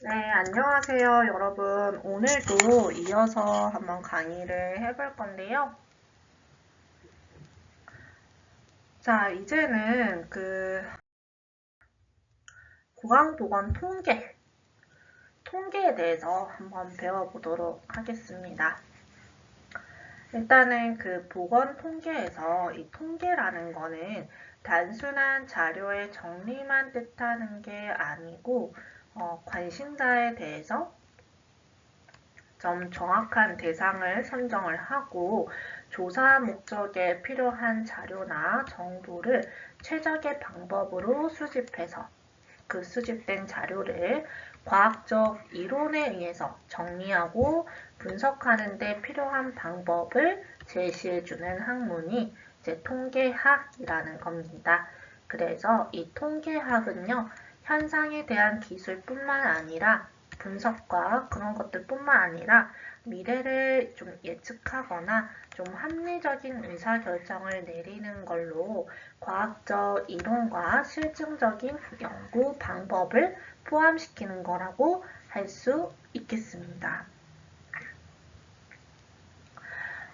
네, 안녕하세요, 여러분. 오늘도 이어서 한번 강의를 해볼 건데요. 자, 이제는 구강보건 통계에 대해서 한번 배워보도록 하겠습니다. 일단은 그 보건 통계에서 이 통계라는 거는 단순한 자료의 정리만 뜻하는 게 아니고, 관심사에 대해서 좀 정확한 대상을 선정을 하고 조사 목적에 필요한 자료나 정보를 최적의 방법으로 수집해서 그 수집된 자료를 과학적 이론에 의해서 정리하고 분석하는 데 필요한 방법을 제시해주는 학문이 이제 통계학이라는 겁니다. 그래서 이 통계학은요, 현상에 대한 기술뿐만 아니라 분석과 그런 것들뿐만 아니라 미래를 좀 예측하거나 좀 합리적인 의사결정을 내리는 걸로 과학적 이론과 실증적인 연구 방법을 포함시키는 거라고 할 수 있겠습니다.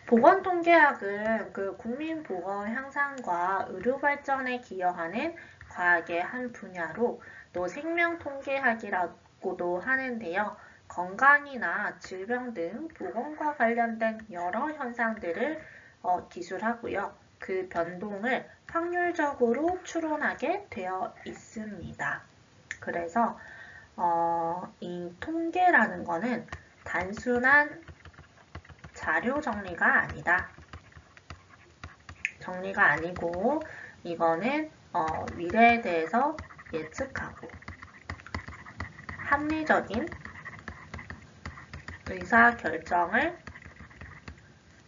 보건통계학은 그 국민보건 향상과 의료발전에 기여하는 과학의 한 분야로 또 생명통계학이라고도 하는데요. 건강이나 질병 등 보건과 관련된 여러 현상들을 기술하고요. 그 변동을 확률적으로 추론하게 되어 있습니다. 그래서 이 통계라는 거는 단순한 자료 정리가 아니다. 정리가 아니고 이거는 미래에 대해서 예측하고 합리적인 의사결정을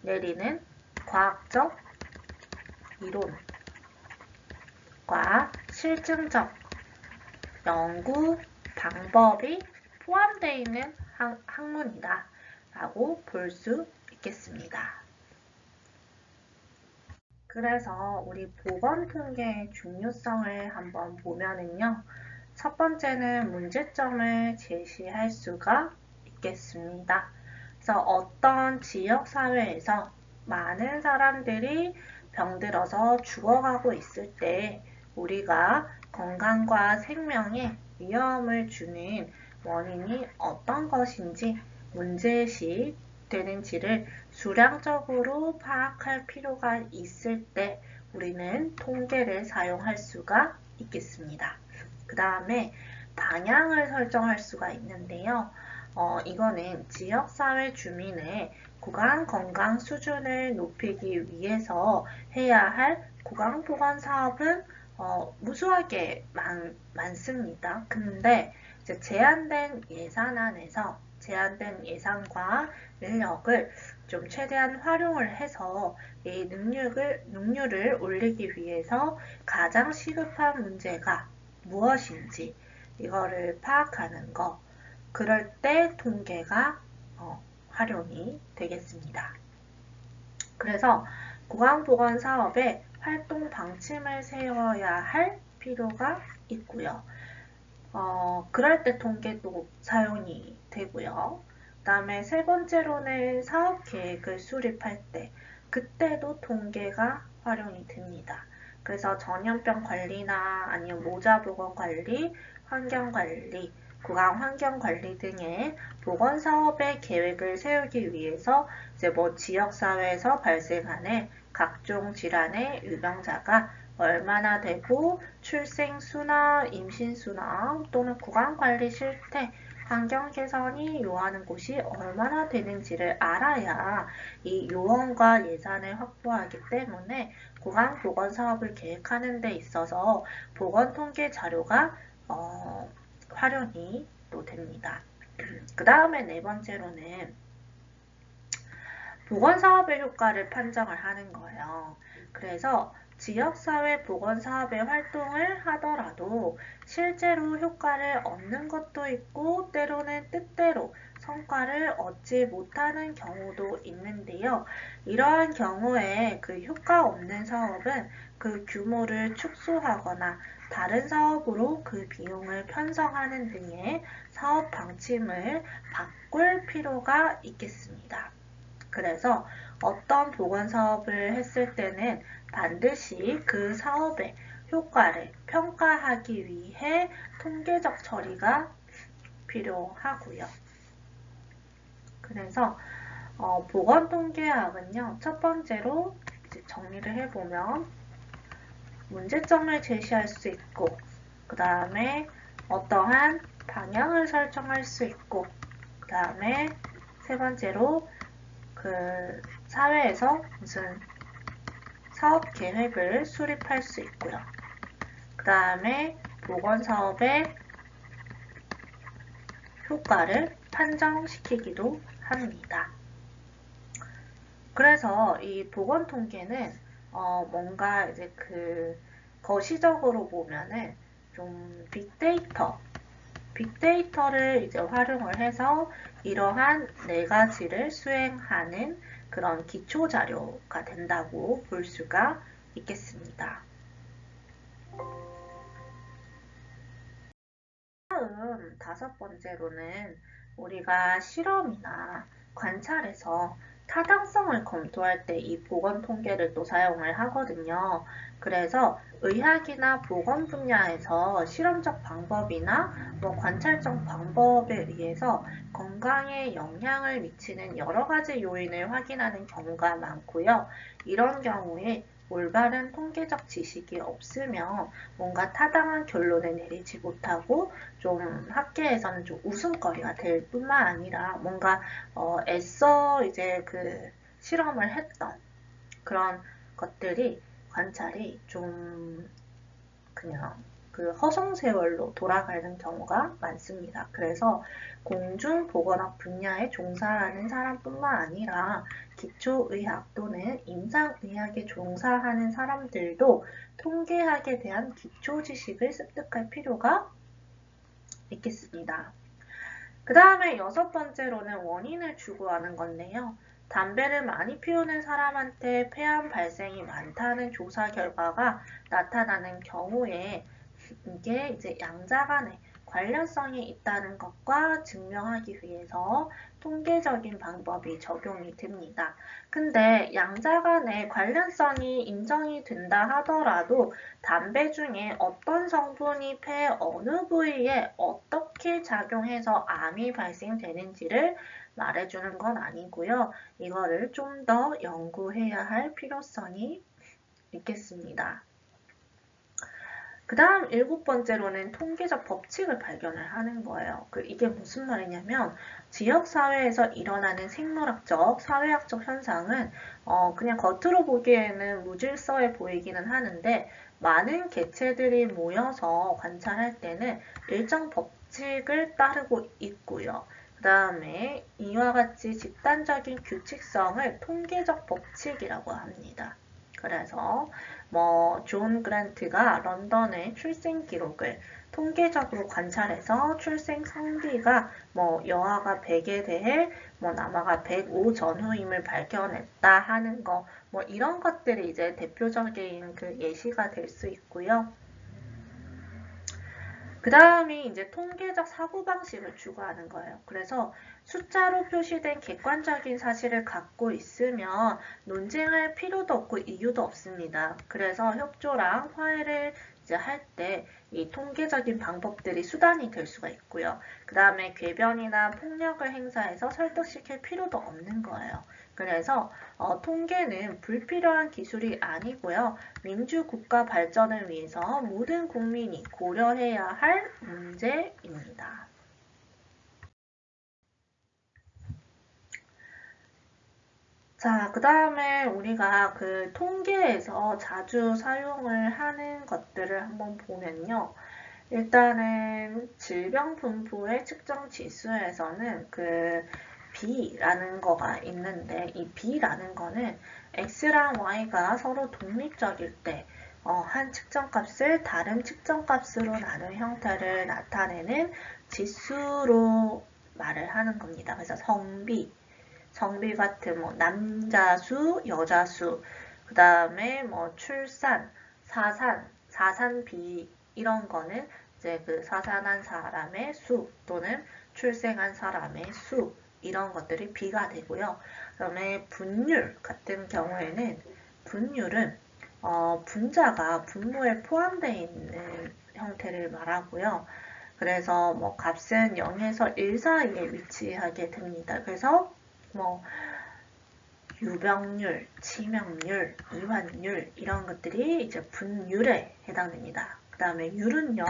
내리는 과학적 이론과 실증적 연구 방법이 포함되어 있는 학문이다 라고 볼 수 있겠습니다. 그래서 우리 보건통계의 중요성을 한번 보면은요. 첫 번째는 문제점을 제시할 수가 있겠습니다. 그래서 어떤 지역사회에서 많은 사람들이 병들어서 죽어가고 있을 때 우리가 건강과 생명에 위험을 주는 원인이 어떤 것인지 문제시 되는지를 수량적으로 파악할 필요가 있을 때 우리는 통계를 사용할 수가 있겠습니다. 그 다음에 방향을 설정할 수가 있는데요. 이거는 지역사회 주민의 구강 건강 수준을 높이기 위해서 해야 할 구강보건 사업은 무수하게 많습니다. 근데 이제 제한된 예산안에서 제한된 예산과 인력을 좀 최대한 활용을 해서 이 능률을 올리기 위해서 가장 시급한 문제가 무엇인지 이거를 파악하는 거. 그럴 때 통계가 활용이 되겠습니다. 그래서 구강보건 사업에 활동 방침을 세워야 할 필요가 있고요. 그럴 때 통계도 사용이 되고요. 그 다음에 세 번째로는 사업 계획을 수립할 때 그때도 통계가 활용이 됩니다. 그래서 전염병 관리나 아니면 모자보건 관리, 환경관리, 구강 환경관리 등의 보건사업의 계획을 세우기 위해서 이제 뭐 지역사회에서 발생하는 각종 질환의 유병자가 얼마나 되고 출생수나 임신수나 또는 구강관리 실태, 환경 개선이 요하는 곳이 얼마나 되는지를 알아야 이 요원과 예산을 확보하기 때문에 구강보건 사업을 계획하는 데 있어서 보건통계 자료가 활용이 또 됩니다. 그 다음에 네 번째로는 보건사업의 효과를 판정을 하는 거예요. 그래서 지역사회 보건사업의 활동을 하더라도 실제로 효과를 얻는 것도 있고 때로는 뜻대로 성과를 얻지 못하는 경우도 있는데요. 이러한 경우에 그 효과 없는 사업은 그 규모를 축소하거나 다른 사업으로 그 비용을 편성하는 등의 사업 방침을 바꿀 필요가 있겠습니다. 그래서 어떤 보건사업을 했을 때는 반드시 그 사업의 효과를 평가하기 위해 통계적 처리가 필요하고요. 그래서 보건통계학은요, 첫 번째로 정리를 해보면 문제점을 제시할 수 있고, 그 다음에 어떠한 방향을 설정할 수 있고, 그 다음에 세 번째로 그 사회에서 무슨 사업 계획을 수립할 수 있고요. 그 다음에 보건사업의 효과를 판정시키기도 합니다. 그래서 이 보건통계는 뭔가 이제 그 거시적으로 보면은 좀 빅데이터를 이제 활용을 해서 이러한 네 가지를 수행하는 그런 기초 자료가 된다고 볼 수가 있겠습니다. 다음 다섯 번째로는 우리가 실험이나 관찰에서 타당성을 검토할 때 이 보건 통계를 또 사용을 하거든요. 그래서 의학이나 보건 분야에서 실험적 방법이나 관찰적 방법에 의해서 건강에 영향을 미치는 여러 가지 요인을 확인하는 경우가 많고요. 이런 경우에 올바른 통계적 지식이 없으면 뭔가 타당한 결론을 내리지 못하고 좀 학계에서는 좀 웃음거리가 될 뿐만 아니라 뭔가 애써 이제 그 실험을 했던 그런 것들이 관찰이 좀 그냥 그 허송세월로 돌아가는 경우가 많습니다. 그래서 공중보건학 분야에 종사하는 사람뿐만 아니라 기초의학 또는 임상의학에 종사하는 사람들도 통계학에 대한 기초 지식을 습득할 필요가 있겠습니다. 그 다음에 여섯 번째로는 원인을 추구하는 건데요. 담배를 많이 피우는 사람한테 폐암 발생이 많다는 조사 결과가 나타나는 경우에 이게 이제 양자 간의 관련성이 있다는 것과 증명하기 위해서 통계적인 방법이 적용이 됩니다. 근데 양자 간의 관련성이 인정이 된다 하더라도 담배 중에 어떤 성분이 폐 어느 부위에 어떻게 작용해서 암이 발생되는지를 말해주는 건 아니고요. 이거를 좀 더 연구해야 할 필요성이 있겠습니다. 그 다음 일곱 번째로는 통계적 법칙을 발견을 하는 거예요. 이게 무슨 말이냐면 지역사회에서 일어나는 생물학적, 사회학적 현상은 그냥 겉으로 보기에는 무질서해 보이기는 하는데 많은 개체들이 모여서 관찰할 때는 일정 법칙을 따르고 있고요. 그 다음에 이와 같이 집단적인 규칙성을 통계적 법칙이라고 합니다. 그래서 존 그란트가 런던의 출생 기록을 통계적으로 관찰해서 출생 성비가 여아가 100에 대해 남아가 105 전후임을 발견했다 하는 거 이런 것들이 이제 대표적인 그 예시가 될 수 있고요. 그 다음이 이제 통계적 사고방식을 추구하는 거예요. 그래서 숫자로 표시된 객관적인 사실을 갖고 있으면 논쟁할 필요도 없고 이유도 없습니다. 그래서 협조랑 화해를 이제 할 때 이 통계적인 방법들이 수단이 될 수가 있고요. 그 다음에 궤변이나 폭력을 행사해서 설득시킬 필요도 없는 거예요. 그래서 통계는 불필요한 기술이 아니고요. 민주국가 발전을 위해서 모든 국민이 고려해야 할 문제입니다. 자, 그 다음에 우리가 그 통계에서 자주 사용을 하는 것들을 한번 보면요. 일단은 질병 분포의 측정 지수에서는 그 B라는 거가 있는데 이 B라는 거는 X랑 Y가 서로 독립적일 때 한 측정값을 다른 측정값으로 나눈 형태를 나타내는 지수로 말을 하는 겁니다. 그래서 성비 같은 남자 수, 여자 수, 그 다음에 출산, 사산비 이런 거는 이제 그 사산한 사람의 수 또는 출생한 사람의 수 이런 것들이 비가 되고요. 그다음에 분율 같은 경우에는 분율은 분자가 분모에 포함되어 있는 형태를 말하고요. 그래서 뭐 값은 0에서 1 사이에 위치하게 됩니다. 그래서 뭐 유병률, 치명률, 이환율 이런 것들이 이제 분율에 해당됩니다. 그 다음에 율은요,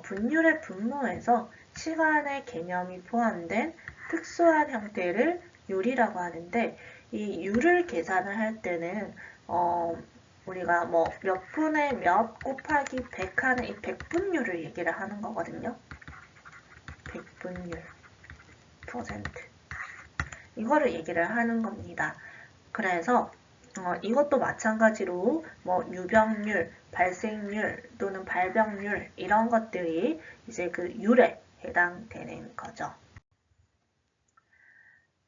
분율의 분모에서 시간의 개념이 포함된 특수한 형태를 율이라고 하는데 이 율을 계산을 할 때는 우리가 뭐 몇 분의 몇 곱하기 100 하는 이 백분율을 얘기를 하는 거거든요. 백분율, 퍼센트. 이거를 얘기를 하는 겁니다. 그래서 이것도 마찬가지로 뭐 유병률, 발생률 또는 발병률 이런 것들이 이제 그 율에 해당되는 거죠.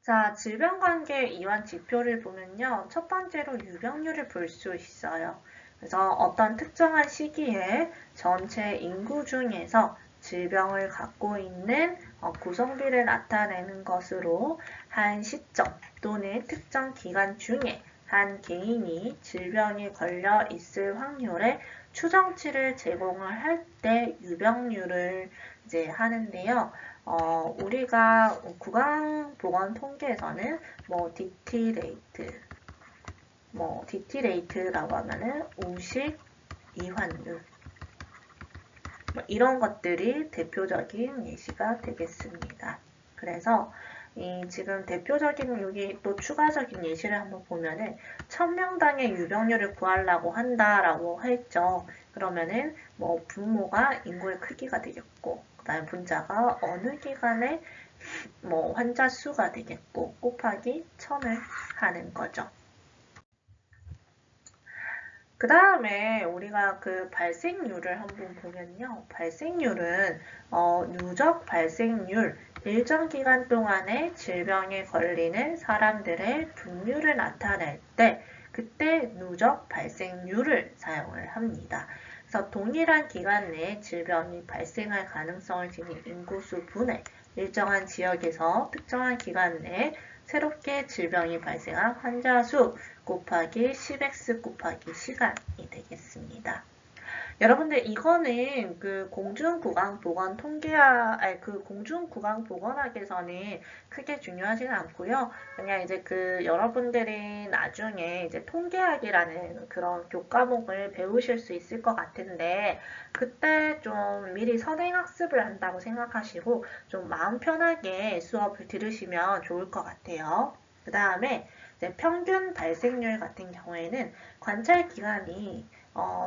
자, 질병관계 이완 지표를 보면요. 첫 번째로 유병률을 볼 수 있어요. 그래서 어떤 특정한 시기에 전체 인구 중에서 질병을 갖고 있는 구성비를 나타내는 것으로 한 시점 또는 특정 기간 중에 한 개인이 질병에 걸려 있을 확률의 추정치를 제공을 할 때 유병률을 이제 하는데요. 우리가 구강보건 통계에서는 뭐 DT 레이트라고 하면은 우식 이환율 뭐 이런 것들이 대표적인 예시가 되겠습니다. 그래서 지금 대표적인 여기 또 추가적인 예시를 한번 보면은 1000명당의 유병률을 구하려고 한다라고 했죠. 그러면은 뭐 분모가 인구의 크기가 되겠고 그 다음에 분자가 어느 기간에 뭐 환자 수가 되겠고 곱하기 1000을 하는 거죠. 그 다음에 우리가 그 발생률을 한번 보면요. 발생률은 누적 발생률, 일정 기간 동안에 질병에 걸리는 사람들의 분율을 나타낼 때 그때 누적 발생률을 사용을 합니다. 그래서 동일한 기간 내에 질병이 발생할 가능성을 지닌 인구수 분의 일정한 지역에서 특정한 기간 내에 새롭게 질병이 발생한 환자 수 곱하기 10x 곱하기 시간이 되겠습니다. 여러분들 이거는 그 공중구강보건 그 공중구강보건학에서는 크게 중요하지는 않고요. 그냥 이제 그 여러분들이 나중에 이제 통계학이라는 그런 교과목을 배우실 수 있을 것 같은데 그때 좀 미리 선행학습을 한다고 생각하시고 좀 마음 편하게 수업을 들으시면 좋을 것 같아요. 그 다음에 평균 발생률 같은 경우에는 관찰 기간이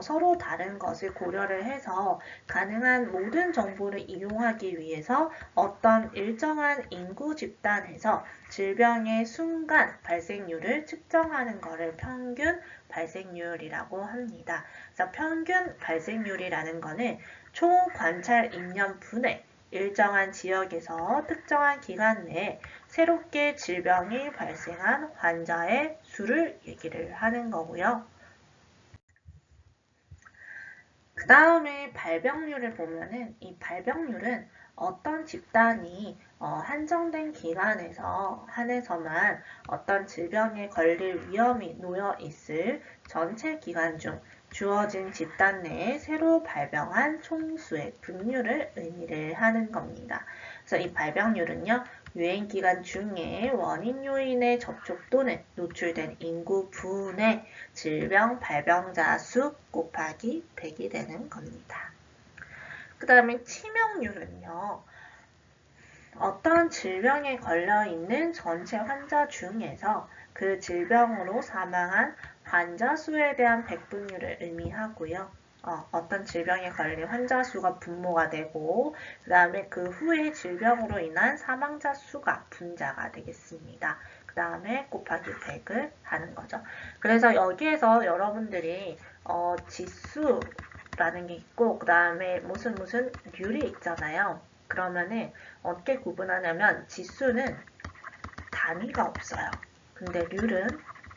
서로 다른 것을 고려를 해서 가능한 모든 정보를 이용하기 위해서 어떤 일정한 인구 집단에서 질병의 순간 발생률을 측정하는 것을 평균 발생률이라고 합니다. 그래서 평균 발생률이라는 것은 총 관찰 인년 분의 일정한 지역에서 특정한 기간 내에 새롭게 질병이 발생한 환자의 수를 얘기를 하는 거고요. 그 다음에 발병률을 보면은 이 발병률은 어떤 집단이 한정된 기간에서 한해서만 어떤 질병에 걸릴 위험이 놓여 있을 전체 기간 중 주어진 집단 내에 새로 발병한 총수의 분율을 의미를 하는 겁니다. 그래서 이 발병률은요. 유행 기간 중에 원인 요인의 접촉 또는 노출된 인구 분의 질병 발병자 수 곱하기 100이 되는 겁니다. 그 다음에 치명률은요. 어떤 질병에 걸려 있는 전체 환자 중에서 그 질병으로 사망한 환자 수에 대한 백분율을 의미하고요. 어떤 질병에 걸린 환자 수가 분모가 되고 그 다음에 그 후에 질병으로 인한 사망자 수가 분자가 되겠습니다. 그 다음에 곱하기 100을 하는 거죠. 그래서 여기에서 여러분들이 지수라는 게 있고 그 다음에 무슨 률이 있잖아요. 그러면은 어떻게 구분하냐면 지수는 단위가 없어요. 근데 률은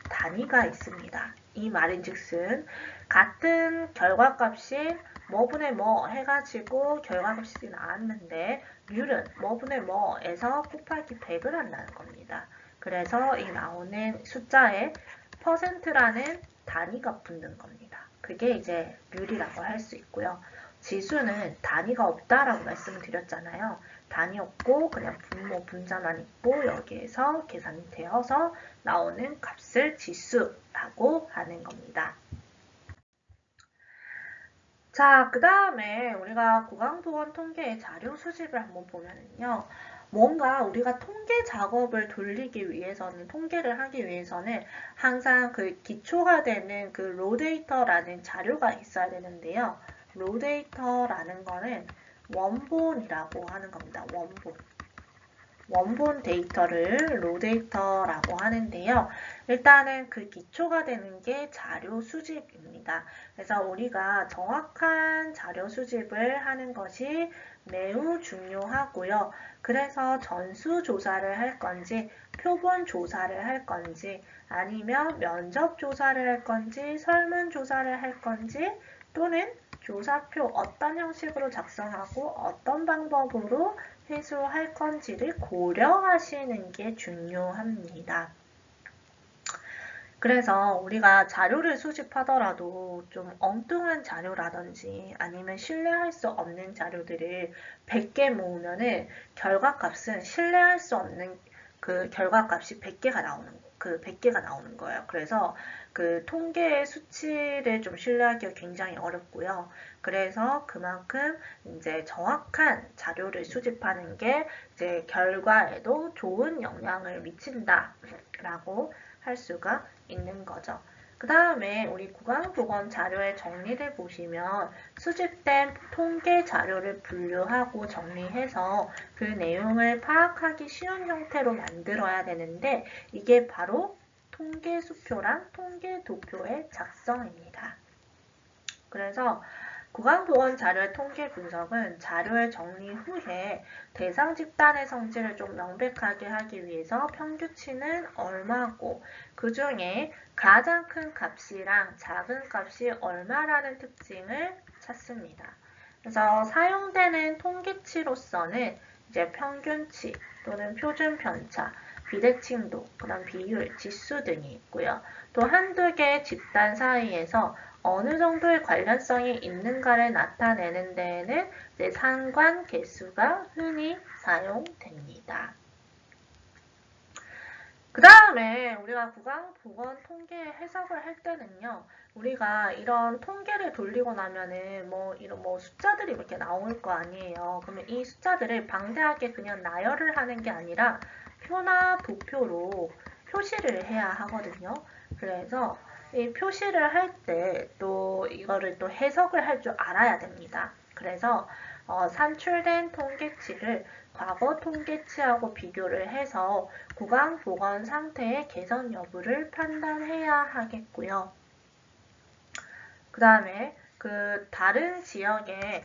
단위가 있습니다. 이 말인즉슨 같은 결과값이 뭐분의 뭐 해가지고 결과값이 나왔는데 률은 뭐분의 뭐에서 곱하기 100을 한다는 겁니다. 그래서 이 나오는 숫자에 퍼센트라는 단위가 붙는 겁니다. 그게 이제 률이라고 할 수 있고요. 지수는 단위가 없다라고 말씀을 드렸잖아요. 단위 없고 그냥 분모 분자만 있고 여기에서 계산이 되어서 나오는 값을 지수라고 하는 겁니다. 자, 그 다음에 우리가 구강보건 통계의 자료 수집을 한번 보면요. 뭔가 우리가 통계 작업을 돌리기 위해서는, 통계를 하기 위해서는 항상 그 기초가 되는 그 로데이터라는 자료가 있어야 되는데요. 로데이터라는 거는 원본이라고 하는 겁니다. 원본 데이터를 로데이터라고 하는데요. 일단은 그 기초가 되는 게 자료 수집입니다. 그래서 우리가 정확한 자료 수집을 하는 것이 매우 중요하고요. 그래서 전수 조사를 할 건지, 표본 조사를 할 건지, 아니면 면접 조사를 할 건지, 설문 조사를 할 건지, 또는 조사표 어떤 형식으로 작성하고 어떤 방법으로 회수할 건지를 고려하시는 게 중요합니다. 그래서 우리가 자료를 수집하더라도 좀 엉뚱한 자료라든지 아니면 신뢰할 수 없는 자료들을 100개 모으면은 결과값은 신뢰할 수 없는 그 결과값이 100개가 나오는 거예요. 그래서 그 통계의 수치를 좀 신뢰하기가 굉장히 어렵고요. 그래서 그만큼 이제 정확한 자료를 수집하는 게 이제 결과에도 좋은 영향을 미친다라고 할 수가 있는 거죠. 그 다음에 우리 구강보건 자료의 정리를 보시면 수집된 통계 자료를 분류하고 정리해서 그 내용을 파악하기 쉬운 형태로 만들어야 되는데 이게 바로 통계수표랑 통계도표의 작성입니다. 그래서 구강보건 자료의 통계 분석은 자료의 정리 후에 대상 집단의 성질을 좀 명백하게 하기 위해서 평균치는 얼마고 그 중에 가장 큰 값이랑 작은 값이 얼마라는 특징을 찾습니다. 그래서 사용되는 통계치로서는 이제 평균치 또는 표준 편차, 비대칭도, 그다음 비율, 지수 등이 있고요. 또 한두 개의 집단 사이에서 어느 정도의 관련성이 있는가를 나타내는 데에는 이제 상관 계수가 흔히 사용됩니다. 그 다음에 우리가 구강보건 통계 해석을 할 때는요, 우리가 이런 통계를 돌리고 나면은 이런 숫자들이 이렇게 나올 거 아니에요. 그러면 이 숫자들을 방대하게 그냥 나열을 하는 게 아니라 표나 도표로 표시를 해야 하거든요. 그래서 이 표시를 할 때 또 이거를 또 해석을 할 줄 알아야 됩니다. 그래서 산출된 통계치를 과거 통계치하고 비교를 해서 구강보건 상태의 개선 여부를 판단해야 하겠고요. 그 다음에 그 다른 지역의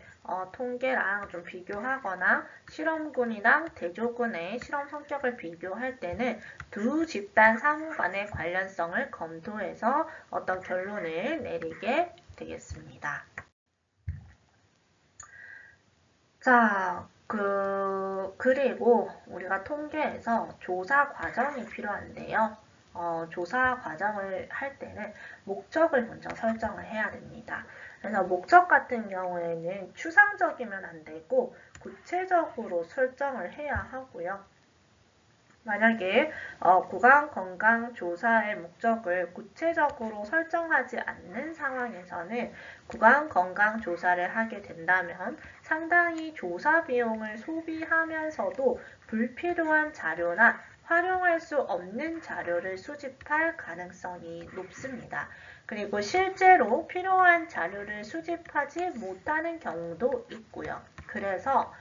통계랑 좀 비교하거나 실험군이랑 대조군의 실험 성격을 비교할 때는 두 집단 상호 간의 관련성을 검토해서 어떤 결론을 내리게 되겠습니다. 자, 그리고 우리가 통계에서 조사 과정이 필요한데요. 조사 과정을 할 때는 목적을 먼저 설정을 해야 됩니다. 그래서 목적 같은 경우에는 추상적이면 안 되고 구체적으로 설정을 해야 하고요. 만약에 구강건강조사의 목적을 구체적으로 설정하지 않는 상황에서는 구강건강조사를 하게 된다면 상당히 조사 비용을 소비하면서도 불필요한 자료나 활용할 수 없는 자료를 수집할 가능성이 높습니다. 그리고 실제로 필요한 자료를 수집하지 못하는 경우도 있고요. 그래서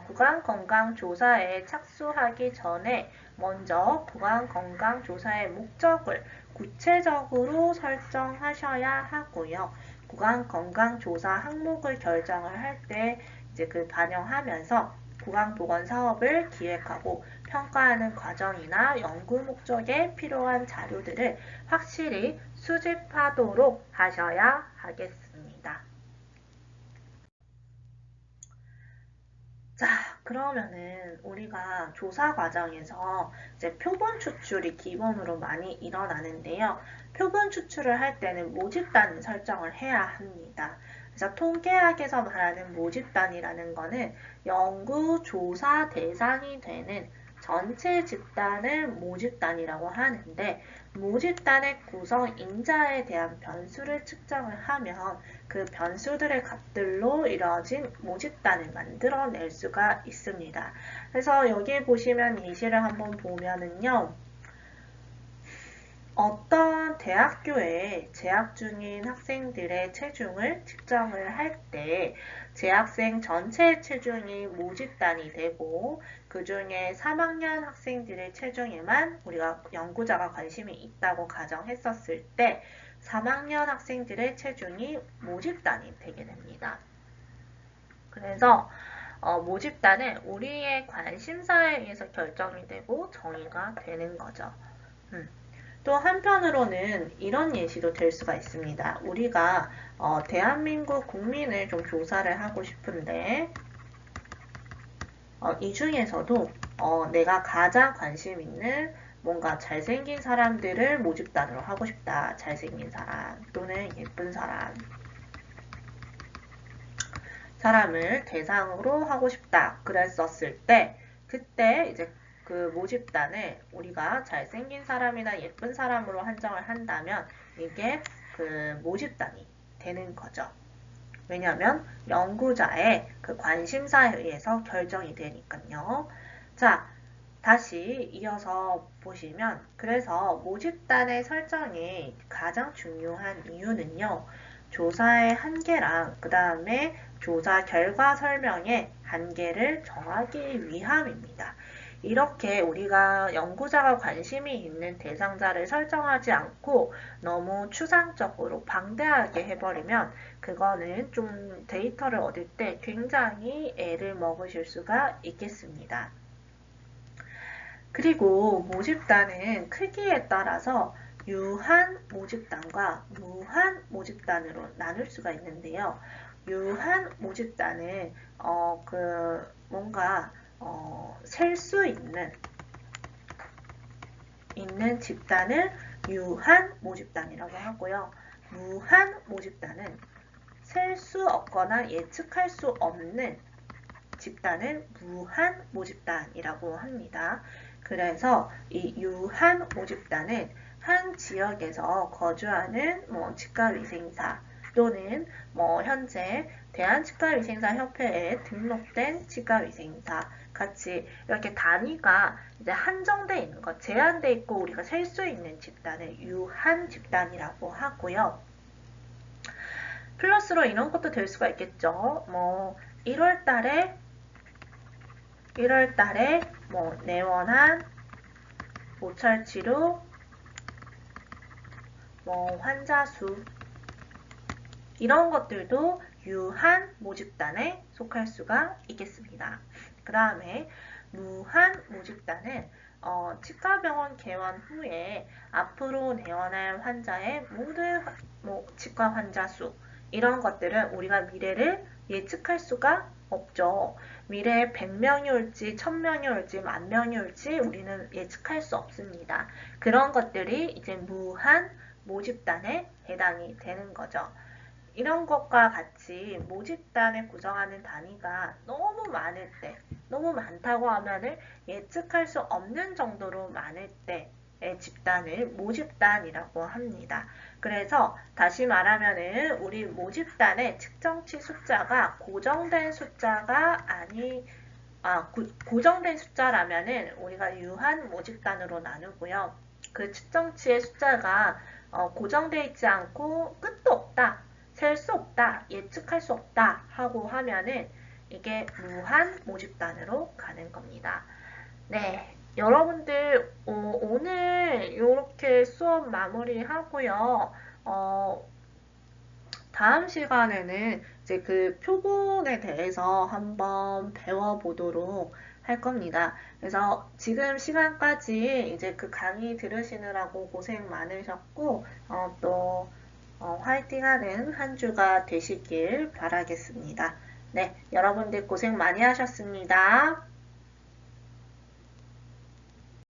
구강건강조사에 착수하기 전에 먼저 구강건강조사의 목적을 구체적으로 설정하셔야 하고요. 구강건강조사 항목을 결정을 할 때 이제 그 반영하면서 구강보건 사업을 기획하고 평가하는 과정이나 연구 목적에 필요한 자료들을 확실히 수집하도록 하셔야 하겠습니다. 자, 그러면은 우리가 조사 과정에서 이제 표본 추출이 기본으로 많이 일어나는데요. 표본 추출을 할 때는 모집단 설정을 해야 합니다. 그래서 통계학에서 말하는 모집단이라는 거는 연구 조사 대상이 되는 전체 집단을 모집단이라고 하는데, 모집단의 구성 인자에 대한 변수를 측정을 하면 그 변수들의 값들로 이루어진 모집단을 만들어낼 수가 있습니다. 그래서 여기 보시면 예시를 한번 보면은요. 어떤 대학교에 재학 중인 학생들의 체중을 측정을 할 때 재학생 전체 체중이 모집단이 되고 그 중에 3학년 학생들의 체중에만 우리가 연구자가 관심이 있다고 가정했었을 때 3학년 학생들의 체중이 모집단이 되게 됩니다. 그래서 모집단은 우리의 관심사에 의해서 결정이 되고 정의가 되는 거죠. 또 한편으로는 이런 예시도 될 수가 있습니다. 우리가 대한민국 국민을 좀 조사를 하고 싶은데 이 중에서도 내가 가장 관심 있는 뭔가 잘생긴 사람들을 모집단으로 하고 싶다. 잘생긴 사람 또는 예쁜 사람을 대상으로 하고 싶다. 그랬었을 때 그때 이제 그 모집단을 우리가 잘생긴 사람이나 예쁜 사람으로 한정을 한다면 이게 그 모집단이 되는 거죠. 왜냐하면 연구자의 그 관심사에 의해서 결정이 되니까요. 자, 다시 이어서 보시면 그래서 모집단의 설정이 가장 중요한 이유는요. 조사의 한계랑 그 다음에 조사 결과 설명의 한계를 정하기 위함입니다. 이렇게 우리가 연구자가 관심이 있는 대상자를 설정하지 않고 너무 추상적으로 방대하게 해버리면 그거는 좀 데이터를 얻을 때 굉장히 애를 먹으실 수가 있겠습니다. 그리고 모집단은 크기에 따라서 유한 모집단과 무한 모집단으로 나눌 수가 있는데요. 유한 모집단은 뭔가 셀 수 있는 집단을 유한 모집단이라고 하고요. 무한 모집단은 셀 수 없거나 예측할 수 없는 집단은 무한 모집단이라고 합니다. 그래서 이 유한 모집단은 한 지역에서 거주하는 치과위생사 또는 현재 대한치과위생사협회에 등록된 치과위생사 같이 이렇게 단위가 이제 한정돼 있는 것, 제한돼 있고 우리가 셀 수 있는 집단을 유한 집단이라고 하고요. 플러스로 이런 것도 될 수가 있겠죠. 1월달에 내원한 보철치료 환자 수 이런 것들도 유한 모집단에 속할 수가 있겠습니다. 그 다음에 무한 모집단은 치과병원 개원 후에 앞으로 내원할 환자의 모든 치과 환자 수 이런 것들은 우리가 미래를 예측할 수가 없죠. 미래에 100명이 올지 1000명이 올지 10,000명이 올지 우리는 예측할 수 없습니다. 그런 것들이 이제 무한 모집단에 해당이 되는 거죠. 이런 것과 같이 모집단을 구성하는 단위가 너무 많을 때, 너무 많다고 하면은 예측할 수 없는 정도로 많을 때의 집단을 모집단이라고 합니다. 그래서 다시 말하면은 우리 모집단의 측정치 숫자가 고정된 숫자가 고정된 숫자라면은 우리가 유한 모집단으로 나누고요. 그 측정치의 숫자가 고정되어 있지 않고 끝도 없다. 셀 수 없다, 예측할 수 없다 하고 하면은 이게 무한 모집단으로 가는 겁니다. 네, 여러분들 오늘 이렇게 수업 마무리하고요. 다음 시간에는 이제 그 표본에 대해서 한번 배워보도록 할 겁니다. 그래서 지금 시간까지 이제 그 강의 들으시느라고 고생 많으셨고, 또 화이팅하는 한 주가 되시길 바라겠습니다. 네, 여러분들 고생 많이 하셨습니다.